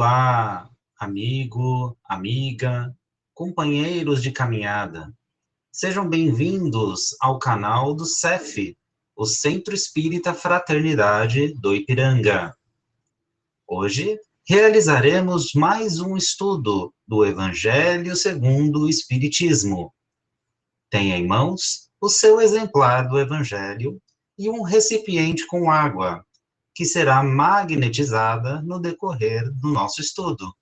Olá, amigo, amiga, companheiros de caminhada. Sejam bem-vindos ao canal do CEF, o Centro Espírita Fraternidade do Ipiranga. Hoje realizaremos mais um estudo do Evangelho segundo o Espiritismo. Tenha em mãos o seu exemplar do Evangelho e um recipiente com água, que será magnetizada no decorrer do nosso estudo.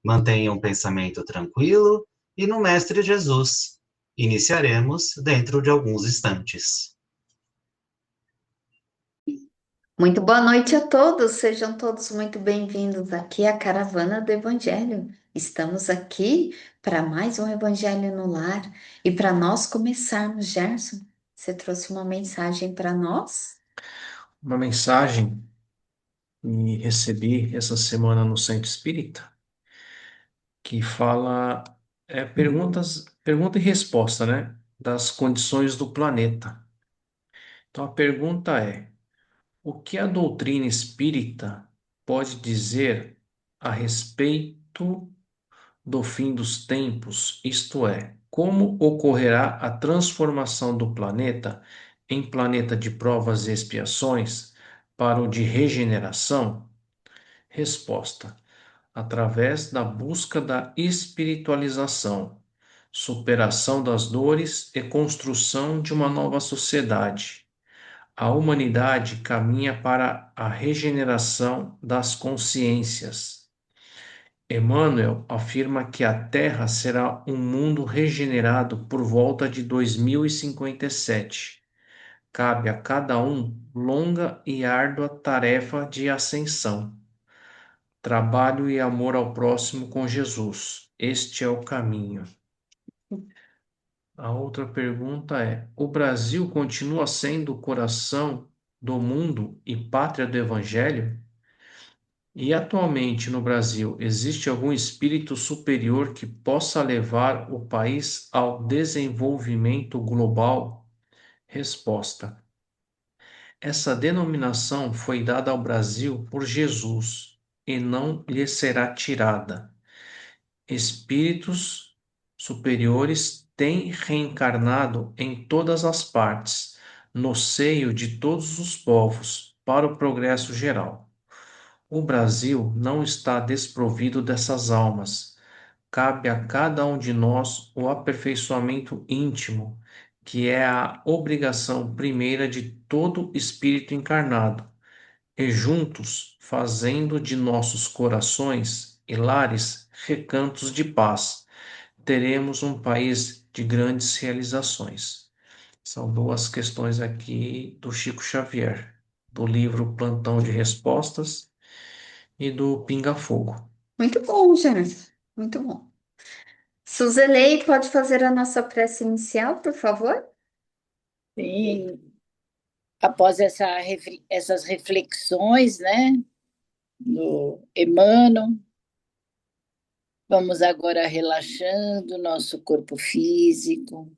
Mantenha um pensamento tranquilo e no Mestre Jesus. Iniciaremos dentro de alguns instantes. Muito boa noite a todos, sejam todos muito bem-vindos aqui à Caravana do Evangelho. Estamos aqui para mais um Evangelho no Lar e para nós começarmos, Gerson, você trouxe uma mensagem para nós? Uma mensagem que recebi essa semana no Centro Espírita, que fala pergunta e resposta, né, das condições do planeta. Então a pergunta é: o que a doutrina espírita pode dizer a respeito do fim dos tempos, isto é, como ocorrerá a transformação do planeta em planeta de provas e expiações para o de regeneração? Resposta: através da busca da espiritualização, superação das dores e construção de uma nova sociedade. A humanidade caminha para a regeneração das consciências. Emmanuel afirma que a Terra será um mundo regenerado por volta de 2057. Cabe a cada um longa e árdua tarefa de ascensão. Trabalho e amor ao próximo com Jesus. Este é o caminho. A outra pergunta é: o Brasil continua sendo o coração do mundo e pátria do Evangelho? E atualmente no Brasil existe algum espírito superior que possa levar o país ao desenvolvimento global? Resposta: essa denominação foi dada ao Brasil por Jesus e não lhe será tirada. Espíritos superiores têm reencarnado em todas as partes, no seio de todos os povos, para o progresso geral. O Brasil não está desprovido dessas almas. Cabe a cada um de nós o aperfeiçoamento íntimo, que é a obrigação primeira de todo espírito encarnado, e juntos, fazendo de nossos corações e lares recantos de paz, teremos um país de grandes realizações. São duas questões aqui do Chico Xavier, do livro Plantão de Respostas e do Pinga Fogo. Muito bom, Gerson, muito bom. Suzelei, pode fazer a nossa prece inicial, por favor? Sim, após essas reflexões, né, do Emmanuel, vamos agora relaxando o nosso corpo físico,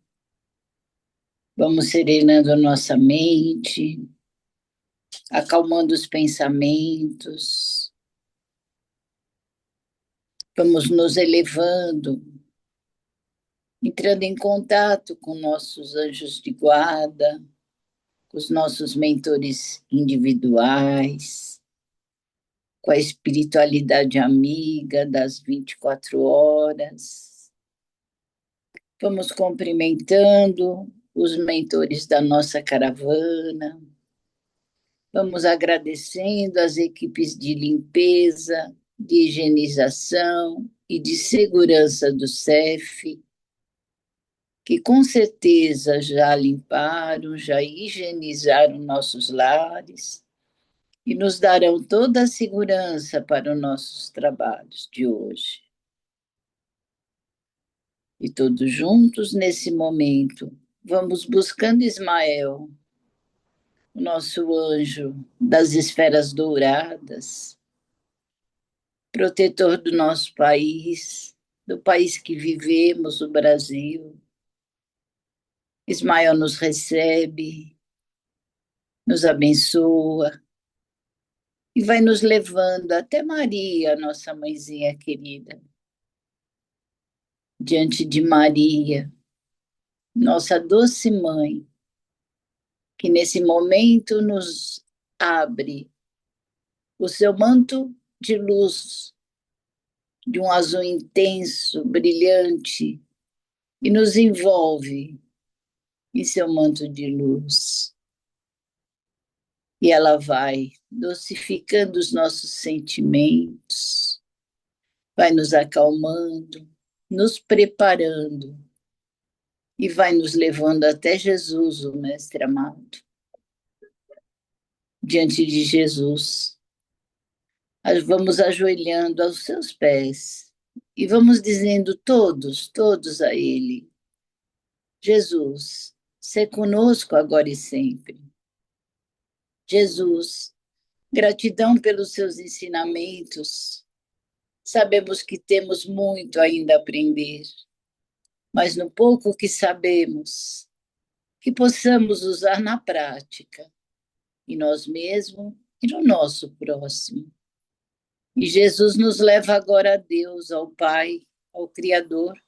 vamos serenando nossa mente, acalmando os pensamentos, vamos nos elevando, entrando em contato com nossos anjos de guarda, com os nossos mentores individuais, com a espiritualidade amiga das 24 horas. Vamos cumprimentando os mentores da nossa caravana. Vamos agradecendo as equipes de limpeza, de higienização e de segurança do CEF, que com certeza já limparam, já higienizaram nossos lares e nos darão toda a segurança para os nossos trabalhos de hoje. E todos juntos, nesse momento, vamos buscando Ismael, o nosso anjo das esferas douradas, protetor do nosso país, do país que vivemos, o Brasil. Ismael nos recebe, nos abençoa, e vai nos levando até Maria, nossa mãezinha querida. Diante de Maria, nossa doce mãe, que nesse momento nos abre o seu manto de luz, de um azul intenso, brilhante, e nos envolve em seu manto de luz. E ela vai docificando os nossos sentimentos, vai nos acalmando, nos preparando e vai nos levando até Jesus, o Mestre amado. Diante de Jesus, vamos ajoelhando aos seus pés e vamos dizendo todos a Ele: Jesus, sê conosco agora e sempre. Jesus, gratidão pelos seus ensinamentos. Sabemos que temos muito ainda a aprender, mas no pouco que sabemos, que possamos usar na prática, em nós mesmos e no nosso próximo. E Jesus nos leva agora a Deus, ao Pai, ao Criador,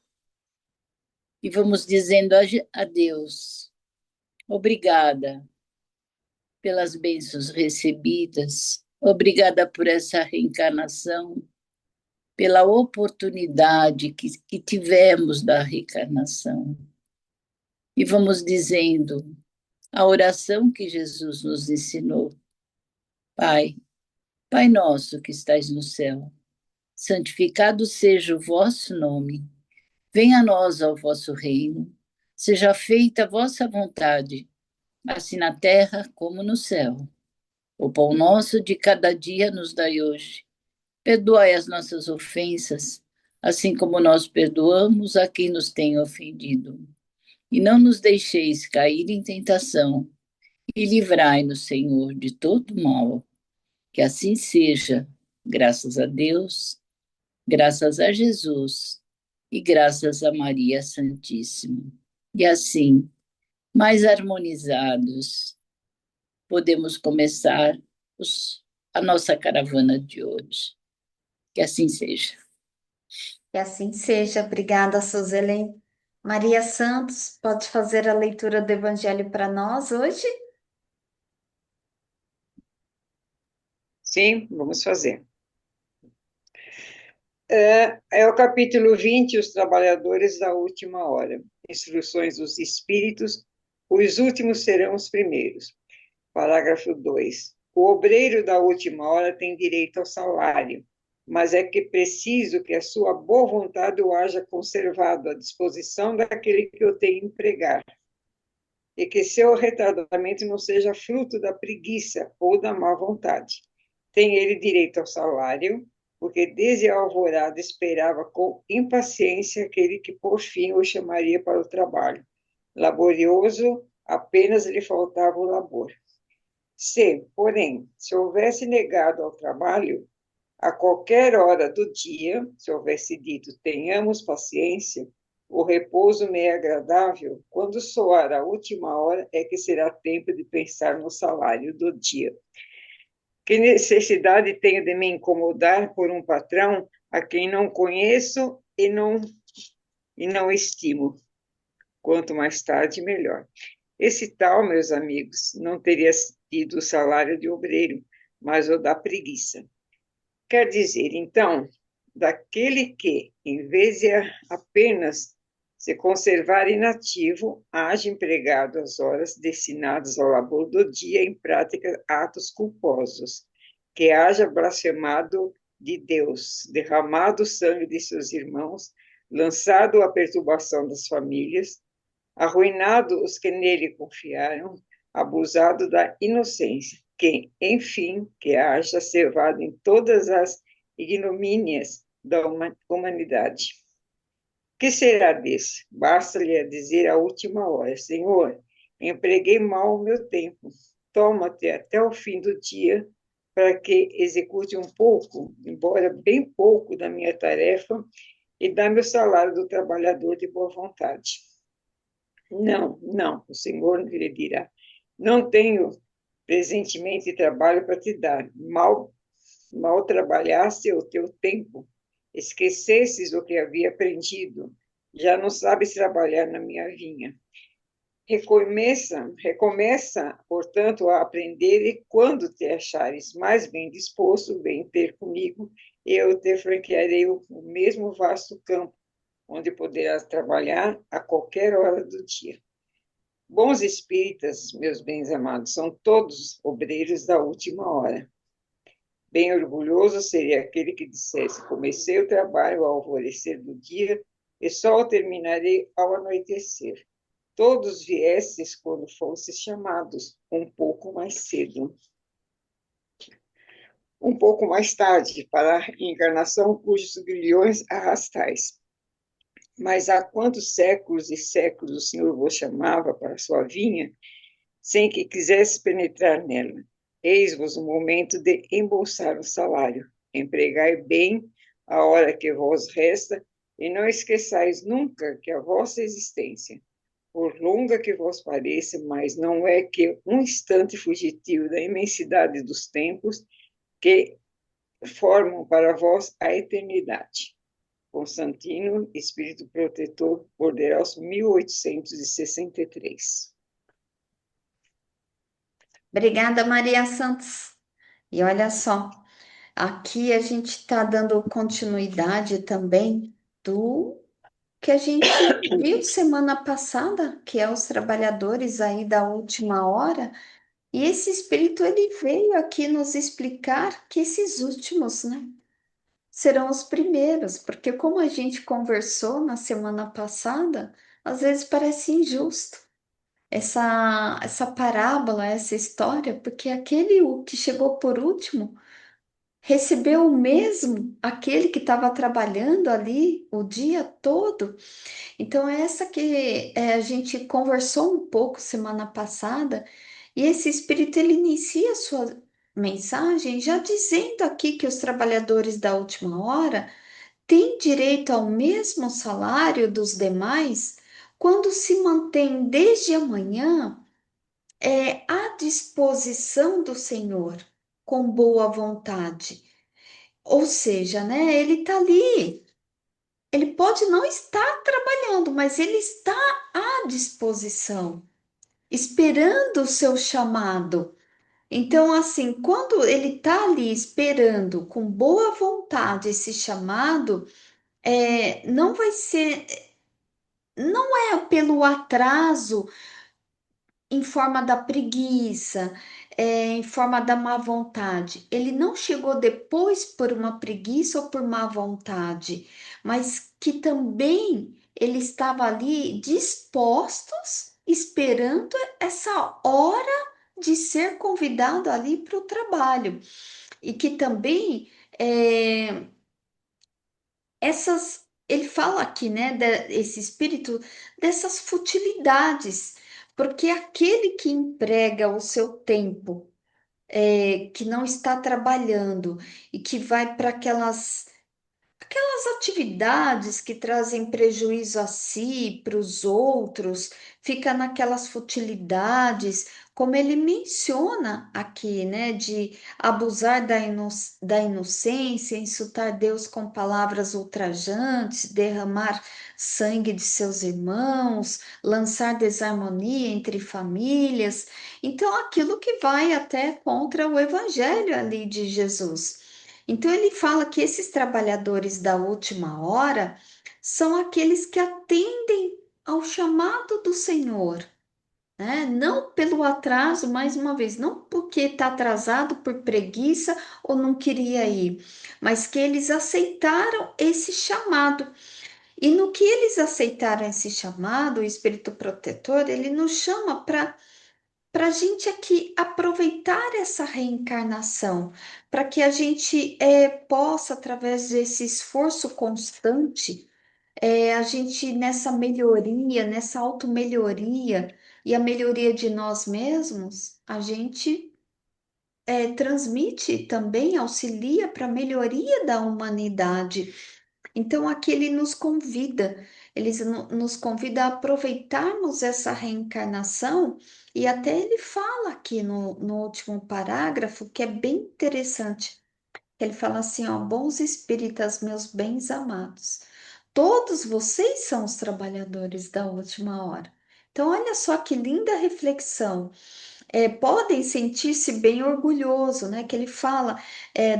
e vamos dizendo a Deus: obrigada pelas bênçãos recebidas, obrigada por essa reencarnação, pela oportunidade que tivemos da reencarnação. E vamos dizendo a oração que Jesus nos ensinou: Pai, Pai nosso que estais no céu, santificado seja o vosso nome. Venha a nós o vosso reino. Seja feita a vossa vontade, assim na terra como no céu. O pão nosso de cada dia nos dai hoje. Perdoai as nossas ofensas, assim como nós perdoamos a quem nos tem ofendido. E não nos deixeis cair em tentação, e livrai-nos, Senhor, de todo mal. Que assim seja, graças a Deus, graças a Jesus e graças a Maria Santíssima. E assim, mais harmonizados, podemos começar a nossa caravana de hoje. Que assim seja. Que assim seja. Obrigada, Suzelen. Maria Santos, pode fazer a leitura do Evangelho para nós hoje? Sim, vamos fazer. É o capítulo 20, os trabalhadores da última hora. Instruções dos Espíritos, os últimos serão os primeiros. Parágrafo 2. O obreiro da última hora tem direito ao salário, mas é que preciso que a sua boa vontade o haja conservado à disposição daquele que o tem empregar, e que seu retardamento não seja fruto da preguiça ou da má vontade. Tem ele direito ao salário, porque desde a alvorada esperava com impaciência aquele que por fim o chamaria para o trabalho. Laborioso, apenas lhe faltava o labor. Se, porém, se houvesse negado ao trabalho, a qualquer hora do dia, se houvesse dito, tenhamos paciência, o repouso me é agradável, quando soar a última hora é que será tempo de pensar no salário do dia. Que necessidade tenho de me incomodar por um patrão a quem não conheço e não estimo? Quanto mais tarde, melhor. Esse tal, meus amigos, não teria sido o salário de obreiro, mas o da preguiça. Quer dizer, então, daquele que, em vez de apenas se conservar inativo, haja empregado as horas destinadas ao labor do dia em prática atos culposos, que haja blasfemado de Deus, derramado o sangue de seus irmãos, lançado a perturbação das famílias, arruinado os que nele confiaram, abusado da inocência, que, enfim, que haja cevado em todas as ignomínias da humanidade. Que será desse? Basta-lhe dizer à última hora, Senhor, empreguei mal o meu tempo, toma-te até o fim do dia para que execute um pouco, embora bem pouco, da minha tarefa e dá-me o salário do trabalhador de boa vontade. Não, o Senhor lhe dirá, não tenho presentemente trabalho para te dar, mal mal trabalhaste o teu tempo, esquecesses o que havia aprendido, já não sabes trabalhar na minha vinha. Recomeça, portanto, a aprender, e quando te achares mais bem disposto, vem ter comigo, eu te franquearei o mesmo vasto campo, onde poderás trabalhar a qualquer hora do dia. Bons espíritas, meus bens amados, são todos obreiros da última hora. Bem orgulhoso seria aquele que dissesse: comecei o trabalho ao alvorecer do dia e só o terminarei ao anoitecer. Todos viestes quando fostes chamados, um pouco mais cedo. Um pouco mais tarde, para a encarnação cujos grilhões arrastais. Mas há quantos séculos e séculos o Senhor vos chamava para a sua vinha, sem que quisesse penetrar nela? Eis-vos o momento de embolsar o salário. Empregai bem a hora que vos resta, e não esqueçais nunca que a vossa existência, por longa que vos pareça, mas não é que um instante fugitivo da imensidade dos tempos que formam para vós a eternidade. Constantino, Espírito Protetor, Bordeaux, 1863. Obrigada, Maria Santos. E olha só, aqui a gente está dando continuidade também do que a gente viu semana passada, que é os trabalhadores aí da última hora. E esse espírito ele veio aqui nos explicar que esses últimos, né, serão os primeiros, porque como a gente conversou na semana passada, às vezes parece injusto essa parábola, essa história, porque aquele que chegou por último recebeu o mesmo aquele que estava trabalhando ali o dia todo. Então, essa que a gente conversou um pouco semana passada, e esse espírito ele inicia a sua mensagem já dizendo aqui que os trabalhadores da última hora têm direito ao mesmo salário dos demais quando se mantém desde amanhã à disposição do Senhor, com boa vontade. Ou seja, né, ele está ali. Ele pode não estar trabalhando, mas ele está à disposição, esperando o seu chamado. Então, assim, quando ele está ali esperando com boa vontade esse chamado, não vai ser, não é pelo atraso em forma da preguiça, em forma da má vontade. Ele não chegou depois por uma preguiça ou por má vontade, mas que também ele estava ali dispostos, esperando essa hora de ser convidado ali para o trabalho. E que também ele fala aqui, né, esse espírito dessas futilidades, porque aquele que emprega o seu tempo, que não está trabalhando e que vai para aquelas atividades que trazem prejuízo a si, para os outros, fica naquelas futilidades, como ele menciona aqui, né, de abusar da inocência, insultar Deus com palavras ultrajantes, derramar sangue de seus irmãos, lançar desarmonia entre famílias. Então, aquilo que vai até contra o evangelho ali de Jesus. Então, ele fala que esses trabalhadores da última hora são aqueles que atendem ao chamado do Senhor, né? Não pelo atraso, mais uma vez, não porque está atrasado por preguiça ou não queria ir, mas que eles aceitaram esse chamado. E no que eles aceitaram esse chamado, o Espírito Protetor, ele nos chama para a gente aqui aproveitar essa reencarnação, para que a gente possa, através desse esforço constante, a gente nessa melhoria, nessa auto-melhoria e a melhoria de nós mesmos, a gente transmite também, auxilia para a melhoria da humanidade. Então, aqui ele nos convida, nos convida a aproveitarmos essa reencarnação, e até ele fala aqui no último parágrafo, que é bem interessante. Ele fala assim, ó, bons espíritas, meus bens amados, todos vocês são os trabalhadores da última hora. Então, olha só que linda reflexão. Podem sentir-se bem orgulhoso, né? Que ele fala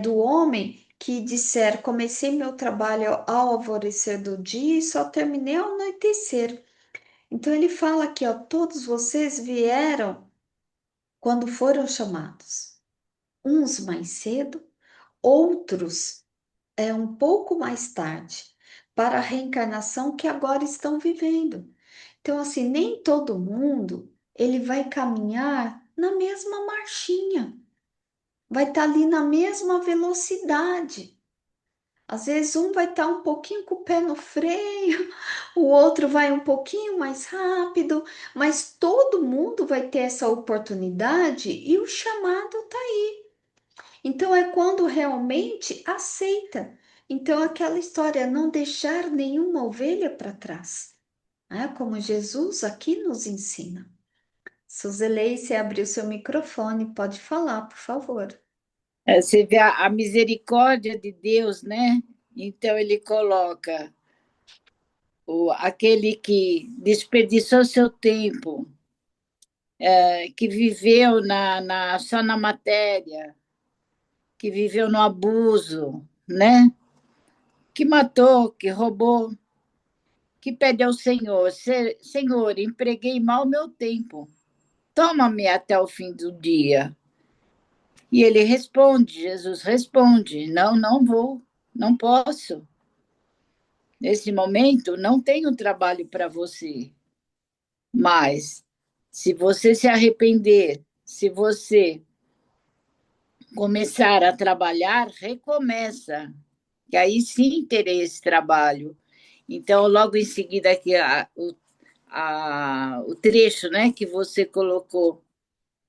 do homem que disser, comecei meu trabalho ao alvorecer do dia e só terminei ao anoitecer. Então ele fala aqui, ó, todos vocês vieram quando foram chamados, uns mais cedo, outros um pouco mais tarde, para a reencarnação que agora estão vivendo. Então, assim, nem todo mundo ele vai caminhar na mesma marchinha, vai estar ali na mesma velocidade. Às vezes um vai estar um pouquinho com o pé no freio, o outro vai um pouquinho mais rápido, mas todo mundo vai ter essa oportunidade e o chamado está aí. Então é quando realmente aceita. Então aquela história, não deixar nenhuma ovelha para trás, né? Como Jesus aqui nos ensina. Suzelei, você abriu seu microfone, pode falar, por favor. Você vê a misericórdia de Deus, né? Então ele coloca aquele que desperdiçou seu tempo, que viveu só na matéria, que viveu no abuso, né? Que matou, que roubou, que pede ao Senhor, Senhor, empreguei mal meu tempo, toma-me até o fim do dia. E ele responde, Jesus responde, não, não vou, não posso. Nesse momento, não tenho trabalho para você. Mas, se você se arrepender, se você começar a trabalhar, recomeça, que aí sim terei esse trabalho. Então, logo em seguida, aqui, o trecho, né, que você colocou,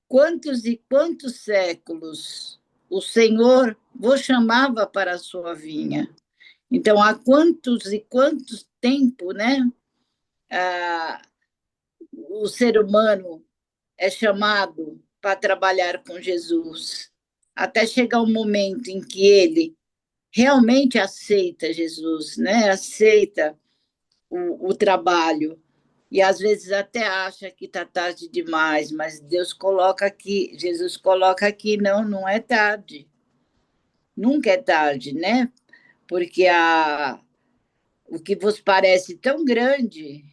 quantos e quantos séculos o Senhor vos chamava para a sua vinha. Então, há quantos e quantos tempo, né, o ser humano é chamado para trabalhar com Jesus, até chegar o momento em que ele realmente aceita Jesus, né? Aceita o trabalho. E às vezes até acha que está tarde demais, mas Deus coloca aqui, Jesus coloca aqui, não, não é tarde. Nunca é tarde, né? Porque o que vos parece tão grande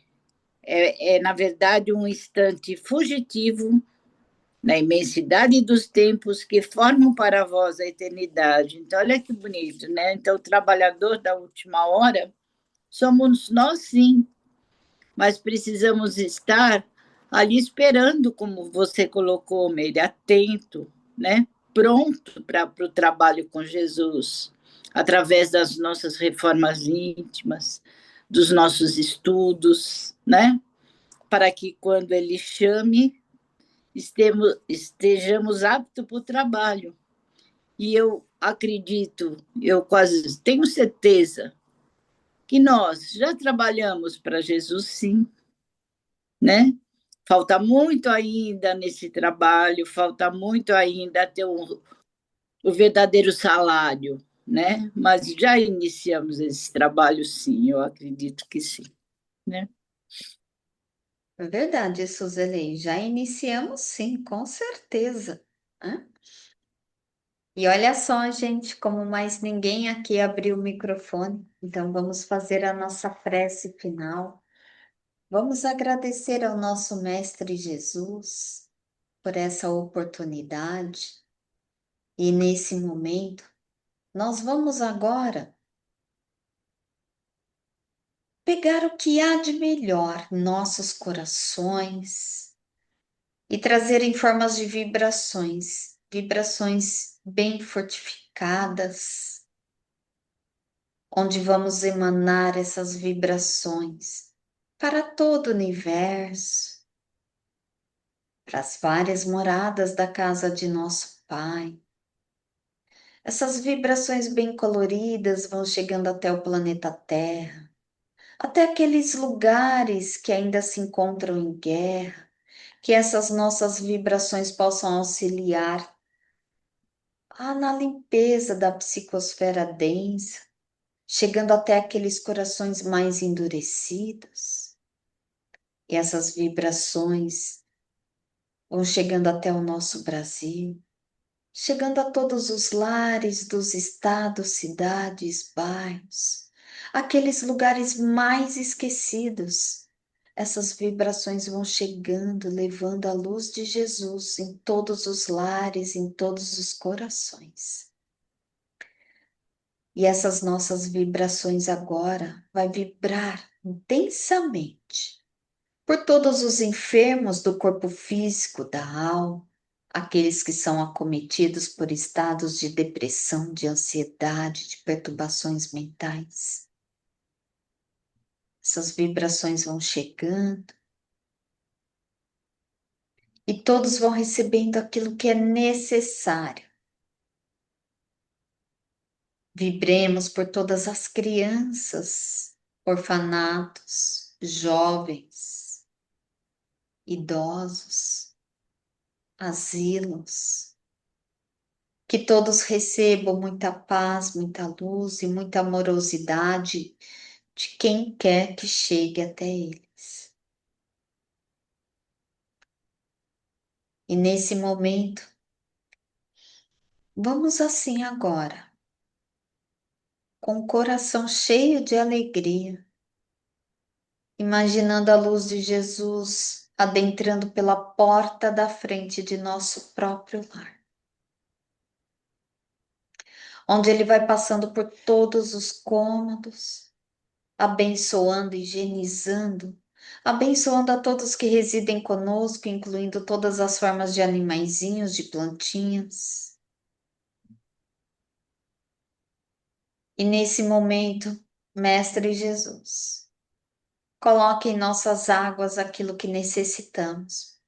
na verdade, um instante fugitivo na imensidade dos tempos que formam para vós a eternidade. Então, olha que bonito, né? Então, o trabalhador da última hora somos nós, sim, mas precisamos estar ali esperando, como você colocou, Meire, atento, né? Pronto para o trabalho com Jesus, através das nossas reformas íntimas, dos nossos estudos, né? Para que quando ele chame, estejamos aptos para o trabalho. E eu acredito, eu quase tenho certeza que nós já trabalhamos para Jesus, sim, né? Falta muito ainda nesse trabalho, falta muito ainda ter o verdadeiro salário, né? Mas já iniciamos esse trabalho, sim, eu acredito que sim, né? É verdade, Suzelei, já iniciamos sim, com certeza, né? E olha só, gente, como mais ninguém aqui abriu o microfone, então vamos fazer a nossa prece final. Vamos agradecer ao nosso Mestre Jesus por essa oportunidade. E nesse momento, nós vamos agora pegar o que há de melhor em nossos corações e trazer em formas de vibrações, vibrações bem fortificadas, onde vamos emanar essas vibrações para todo o universo, para as várias moradas da casa de nosso Pai. Essas vibrações bem coloridas vão chegando até o planeta Terra, até aqueles lugares que ainda se encontram em guerra, que essas nossas vibrações possam auxiliar na limpeza da psicosfera densa, chegando até aqueles corações mais endurecidos. E essas vibrações vão chegando até o nosso Brasil, chegando a todos os lares dos estados, cidades, bairros, aqueles lugares mais esquecidos. Essas vibrações vão chegando, levando a luz de Jesus em todos os lares, em todos os corações. E essas nossas vibrações agora vai vibrar intensamente por todos os enfermos do corpo físico, da alma, aqueles que são acometidos por estados de depressão, de ansiedade, de perturbações mentais. Essas vibrações vão chegando e todos vão recebendo aquilo que é necessário. Vibremos por todas as crianças, orfanatos, jovens, idosos, asilos, que todos recebam muita paz, muita luz e muita amorosidade de quem quer que chegue até eles. E nesse momento, vamos assim agora, com o coração cheio de alegria, imaginando a luz de Jesus adentrando pela porta da frente de nosso próprio lar, onde ele vai passando por todos os cômodos, abençoando, higienizando, abençoando a todos que residem conosco, incluindo todas as formas de animaizinhos, de plantinhas. E nesse momento, Mestre Jesus, coloque em nossas águas aquilo que necessitamos,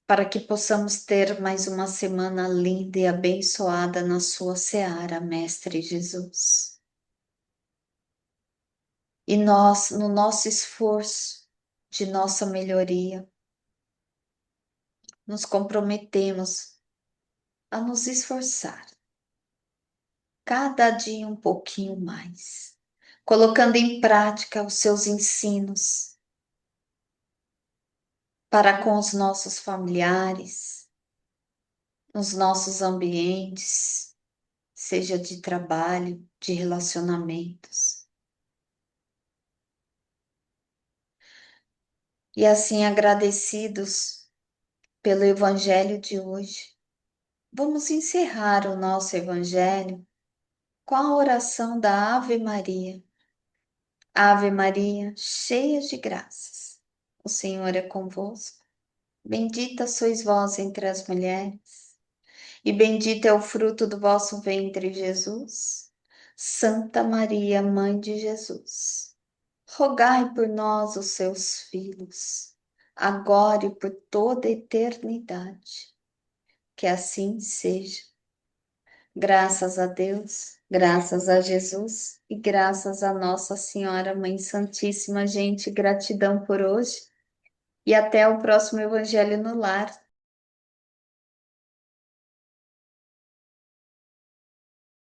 para que possamos ter mais uma semana linda e abençoada na sua seara, Mestre Jesus. E nós, no nosso esforço de nossa melhoria, nos comprometemos a nos esforçar, cada dia um pouquinho mais, colocando em prática os seus ensinos para com os nossos familiares, nos nossos ambientes, seja de trabalho, de relacionamentos. E assim, agradecidos pelo Evangelho de hoje, vamos encerrar o nosso Evangelho com a oração da Ave Maria. Ave Maria, cheia de graças, o Senhor é convosco. Bendita sois vós entre as mulheres, e bendito é o fruto do vosso ventre, Jesus. Santa Maria, Mãe de Jesus, rogai por nós, os seus filhos, agora e por toda a eternidade. Que assim seja. Graças a Deus, graças a Jesus e graças a Nossa Senhora Mãe Santíssima, gente, gratidão por hoje e até o próximo Evangelho no Lar.